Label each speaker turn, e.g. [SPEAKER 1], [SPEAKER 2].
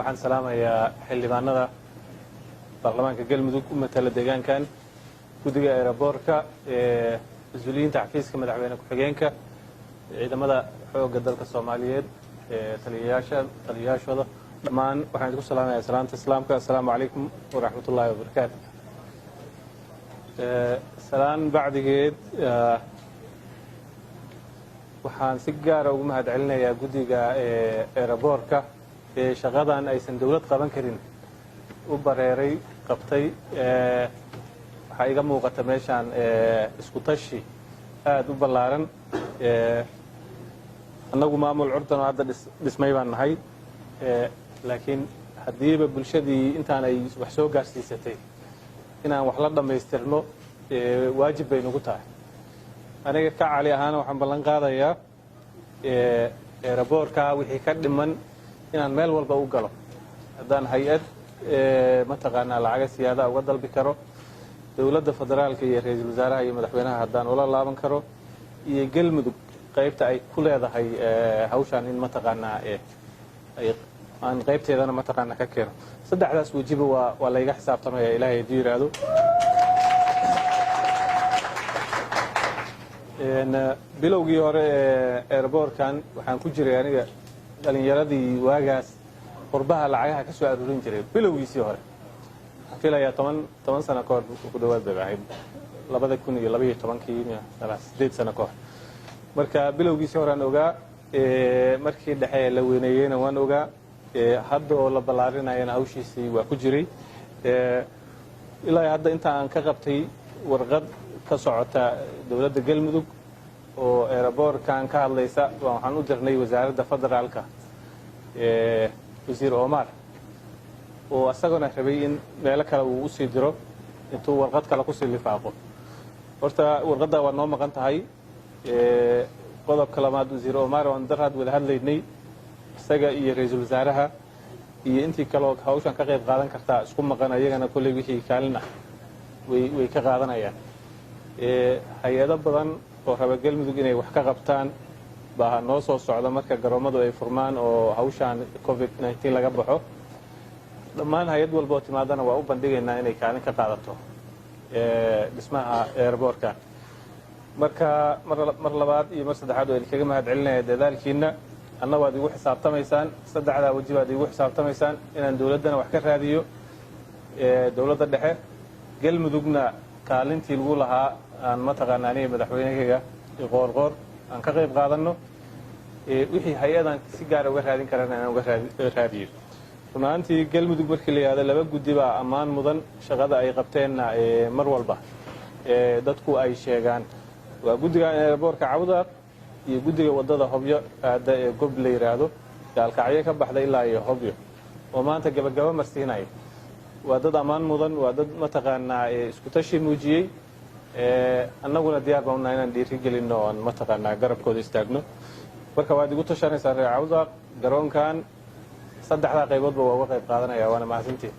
[SPEAKER 1] waxaan salaamayaa xildhibaanada baarlamaanka galmudug u matala deegaankan guddiga aeroboorka mas-uuliyiinta xafiiska madaxweyne ku-xigeenka ciidamada xoogga dalka Soomaaliyeed taliyayaashooda dhammaan waxaan idinku salaamayaa salaanta islaamka assalaamu calaykum waraxmatullaahi wabarakaatu salaan bacdigeed waxaan si gaara ugu mahadcelinayaa guddiga aeroboorka shaqadan aysan dawlad qaban karin u bareeray qabtay waxaa iga muuqata meeshaan isku tashi aad u ballaaran annagu maamul curdan oo hadda dhismay baan nahay laakiin haddiiba bulshadii intaan ay wax soo gaarsiisatay inaan wax la dhammaystirno waajib bay nagu tahay aniga ka cali ahaana waxaan ballan qaadayaa aeroboorka wixii ka dhiman inaan meel walba u galo haddaan hay-ad mataqaanaa lacaga siyaada uga dalbi karo dowladda federaalka iyo ra-iisul wasaaraha iyo madaxweynaha haddaan ula laaban karo iyo galmudug qaybta ay ku leedahay hawshaan in mataqaanaa aan qaybteedana mataqaanaa ka keeno saddexdaas wajiba waa layga xisaabtamaya ilaahay hadduu yidhaahdo bilowgii hore ee aeroboorkan waxaan ku jiray aniga dhalinyaradii waagaas qurbaha lacagaha ka soo aruurin jiray bilowgiisii hore waxaan filayaa toban sano ka hor ku dhawaad bay ahayd 2012 8 sano ka hor marka bilowgiisii hore aan ogaa markii dhexe la weyneeyeyna waan ogaa hadda oo la ballaarinayana hawshiisii waa ku jiray ilaa hadda inta aan ka qabtay warqad ka socota dowladda galmudug oo aeroboorkan ka hadlaysa waxaan u dirnay wasaaradda federaalka wasiir Omar oo asaguna rabay in meelo kale uu u sii diro intuu warqad kale ku sii lifaaqo horta warqadda waa noo maqan tahay qodobka labaad wasiir Omar oo daraad wada hadlaynay isaga iyo ra-iisul wasaaraha iyo intii kale oo hawshan ka qayb qaadan kartaa isku maqan ayagana kulli wixii kaalin ah way ka qaadanayaan hay-ado badan oo raba galmudug inay wax ka qabtaan baa noo soo socda marka garoomadu ay furmaan oo hawshaan covid-19 laga baxo dhammaan hay-ad walba oo timaadana waa u bandhigaynaa inay kaalin ka qaadato dhismaha aeroboorka marka mar labaad iyo mar saddexaad waa idinkaga mahadcelinaya dadaalkiina anna waad igu xisaabtamaysaan saddexdaa waji baad igu xisaabtamaysaan inaan dowladdana wax ka raadiyo dowladda dhexe galmudugna kaalintii lagu lahaa aan mataqaanaa aniga madaxweynahayga qoorqoor aan ka qayb qaadanno wixii hay-adan si gaara uga raadin karana inaan uga raadiyo runaantii galmudug markii la yidhahdo laba guddi baa ammaan mudan shaqada ay qabteenna mar walba dadku ay sheegaan waa guddiga aeroboorka Cawdaaq iyo guddiga wadada Hobyo aada ee gob la yiraahdo gaalkacyo ka baxday ilaa iyo Hobyo oo maanta gabagaba marsiinay waa dad ammaan mudan waa dad mataqaanaa isku tashi muujiyay annaguna diyaar baan u nahay inaan dhiirigelino oo mataqaanaa garabkooda istaagno marka waad igu tashanaysaa reer Cawdaaq garoonkan saddexda qayboodba waa uga qayb qaadanaya waana mahadsantihiin